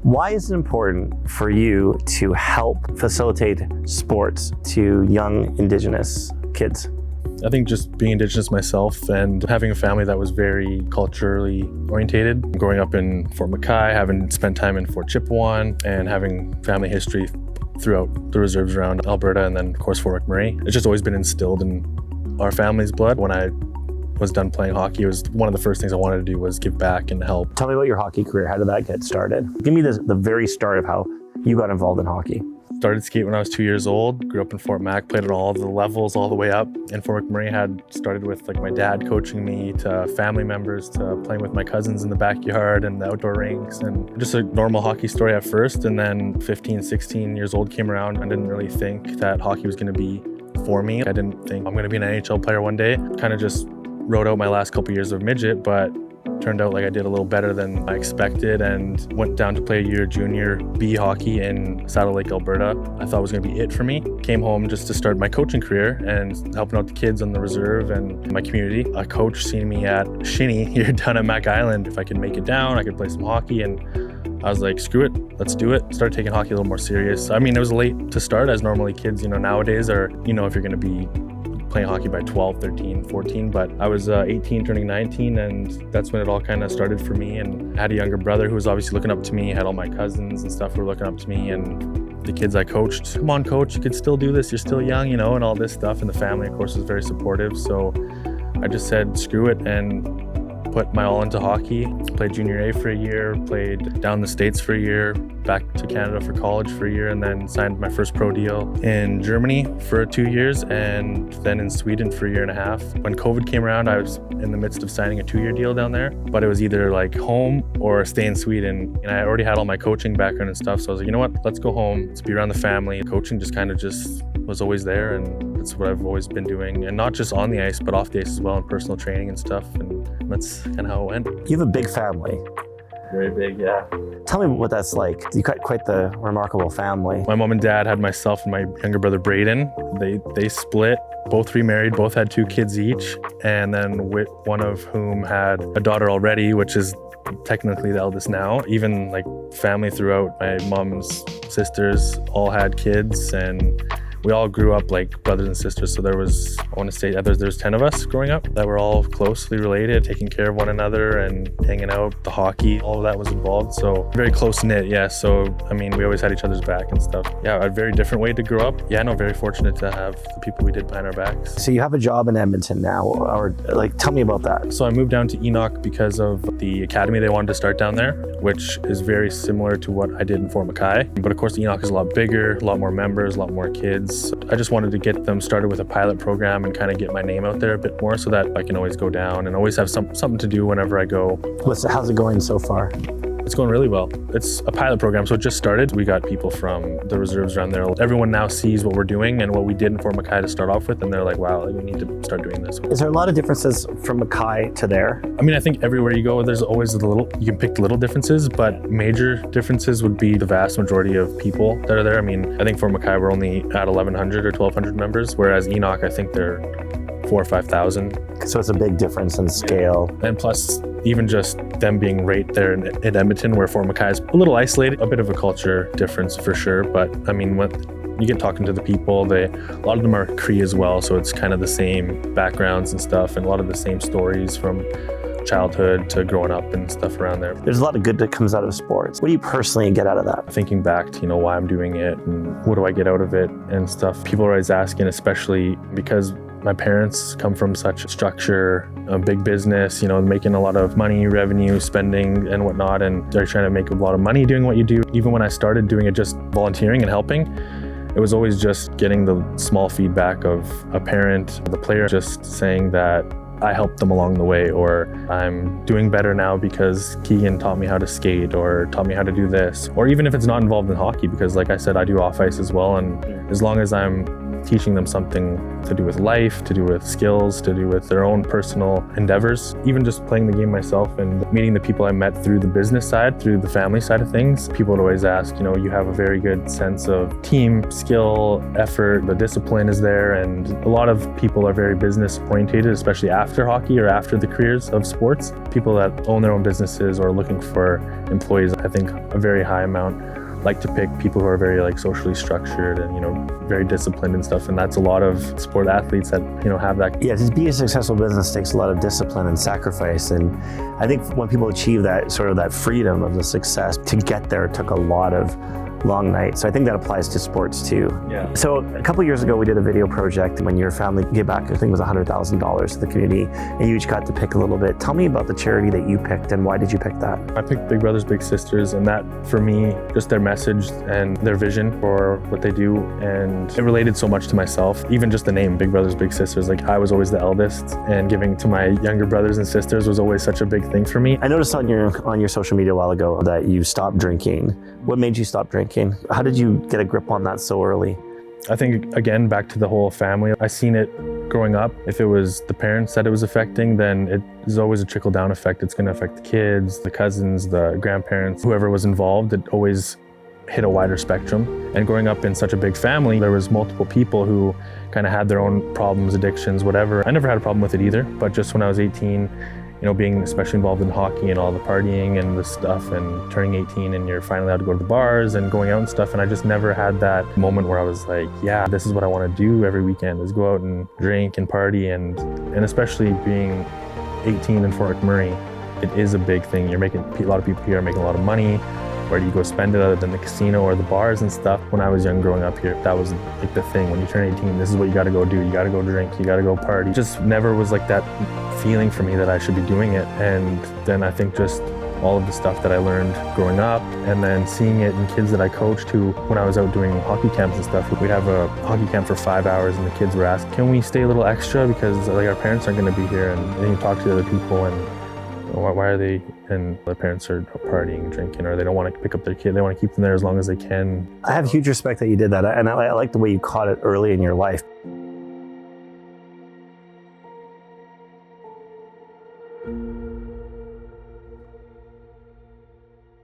Why is it important for you to help facilitate sports to young Indigenous kids? I think just being Indigenous myself and having a family that was very culturally orientated, growing up in Fort McKay, having spent time in Fort Chipewyan, and having family history throughout the reserves around Alberta and then of course Fort McMurray. It's just always been instilled in our family's blood. When I was done playing hockey, it was one of the first things I wanted to do was give back and help. Tell me about your hockey career. How did that get started? Give me the very start of how you got involved in hockey. Started skate when I was 2 years old, grew up in Fort Mac, played at all the levels all the way up. And Fort McMurray had started with like my dad coaching me to family members to playing with my cousins in the backyard and the outdoor rinks, and just a normal hockey story at first. And then 15, 16 years old came around. I didn't really think that hockey was going to be for me. I didn't think I'm going to be an NHL player one day. Kind of just rode out my last couple years of midget, but turned out like I did a little better than I expected and went down to play a year junior B hockey in Saddle Lake, Alberta. I thought it was going to be it for me. Came home just to start my coaching career and helping out the kids on the reserve and my community. A coach seen me at Shinny here down at Mac Island. If I could make it down, I could play some hockey, and I was like, screw it, let's do it. Started taking hockey a little more serious. I mean, it was late to start, as normally kids, nowadays are, if you're going to be playing hockey by 12, 13, 14, but I was 18 turning 19, and that's when it all kind of started for me. And I had a younger brother who was obviously looking up to me, had all my cousins and stuff who were looking up to me, and the kids I coached, come on coach, you could still do this, you're still young, and all this stuff. And the family of course was very supportive, so I just said screw it and put my all into hockey. Played junior A for a year, played down the States for a year, back to Canada for college for a year, and then signed my first pro deal in Germany for 2 years, and then in Sweden for a year and a half. When COVID came around, I was in the midst of signing a 2-year deal down there, but it was either like home or stay in Sweden. And I already had all my coaching background and stuff, so I was like, you know what, let's go home, let's be around the family. Coaching just was always there, and that's what I've always been doing, and not just on the ice, but off the ice as well, and personal training and stuff, and that's kind of how it went. You have a big family. Very big, yeah. Tell me what that's like. You got quite the remarkable family. My mom and dad had myself and my younger brother Braden. They split, both remarried, both had 2 kids each, and then one of whom had a daughter already, which is technically the eldest now. Even like family throughout, my mom's sisters all had kids, and we all grew up like brothers and sisters. So there was, I want to say, there's 10 of us growing up that were all closely related, taking care of one another and hanging out, the hockey, all of that was involved. So very close knit, yeah. So, I mean, we always had each other's back and stuff. Yeah, a very different way to grow up. Yeah, no, very fortunate to have the people we did behind our backs. So you have a job in Edmonton now, or like, tell me about that. So I moved down to Enoch because of the academy they wanted to start down there, which is very similar to what I did in Fort McKay. But of course, Enoch is a lot bigger, a lot more members, a lot more kids. I just wanted to get them started with a pilot program and kind of get my name out there a bit more so that I can always go down and always have something to do whenever I go. How's it going so far? It's going really well. It's a pilot program, so it just started. We got people from the reserves around there. Everyone now sees what we're doing and what we did in Fort McKay to start off with, and they're like, wow, we need to start doing this. Is there a lot of differences from McKay to there? I mean, I think everywhere you go, there's always you can pick the little differences, but major differences would be the vast majority of people that are there. I mean, I think Fort McKay, we're only at 1,100 or 1,200 members, whereas Enoch, I think they're 4,000 or 5,000. So it's a big difference in scale. And plus, even just them being right there in Edmonton, where Fort McKay is a little isolated, a bit of a culture difference for sure. But I mean, when you get talking to the people, a lot of them are Cree as well. So it's kind of the same backgrounds and stuff, and a lot of the same stories from childhood to growing up and stuff around there. There's a lot of good that comes out of sports. What do you personally get out of that? Thinking back to, why I'm doing it and what do I get out of it and stuff. People are always asking, especially because my parents come from such structure, a big business, making a lot of money, revenue, spending and whatnot, and they're trying to make a lot of money doing what you do. Even when I started doing it, just volunteering and helping, it was always just getting the small feedback of a parent, the player just saying that I helped them along the way, or I'm doing better now because Keegan taught me how to skate or taught me how to do this. Or even if it's not involved in hockey, because like I said, I do off ice as well, and as long as I'm teaching them something to do with life, to do with skills, to do with their own personal endeavors. Even just playing the game myself and meeting the people I met through the business side, through the family side of things, people would always ask, you have a very good sense of team, skill, effort, the discipline is there, and a lot of people are very business oriented, especially after hockey or after the careers of sports. People that own their own businesses or are looking for employees, I think a very high amount like to pick people who are very socially structured and very disciplined and stuff, and that's a lot of sport athletes that have that. Yeah, to be a successful business takes a lot of discipline and sacrifice, and I think when people achieve that sort of that freedom of the success, to get there took a lot of long nights. So I think that applies to sports too. Yeah. So a couple of years ago, we did a video project when your family gave back, I think it was $100,000 to the community, and you each got to pick a little bit. Tell me about the charity that you picked and why did you pick that? I picked Big Brothers Big Sisters, and that for me, just their message and their vision for what they do, and it related so much to myself. Even just the name Big Brothers Big Sisters, I was always the eldest, and giving to my younger brothers and sisters was always such a big thing for me. I noticed on your social media a while ago that you stopped drinking. What made you stop drinking? How did you get a grip on that so early? I think, again, back to the whole family. I seen it growing up. If it was the parents that it was affecting, then it is always a trickle-down effect. It's going to affect the kids, the cousins, the grandparents, whoever was involved. It always hit a wider spectrum. And growing up in such a big family, there was multiple people who kind of had their own problems, addictions, whatever. I never had a problem with it either, but just when I was 18, being especially involved in hockey and all the partying and the stuff, and turning 18 and you're finally allowed to go to the bars and going out and stuff, and I just never had that moment where I was like, yeah, this is what I want to do every weekend, is go out and drink and party, and especially being 18 in Fort McMurray, it is a big thing. A lot of people here are making a lot of money. Where do you go spend it other than the casino or the bars and stuff? When I was young growing up here, that was the thing. When you turn 18, this is what you got to go do. You got to go drink, you got to go party. Just never was that feeling for me that I should be doing it. And then I think just all of the stuff that I learned growing up, and then seeing it in kids that I coached who, when I was out doing hockey camps and stuff, we'd have a hockey camp for 5 hours and the kids were asking, can we stay a little extra because our parents aren't going to be here? And then you talk to the other people and why are they, and their parents are partying and drinking, or they don't want to pick up their kid, they want to keep them there as long as they can. I have huge respect that you did that, and I like the way you caught it early in your life.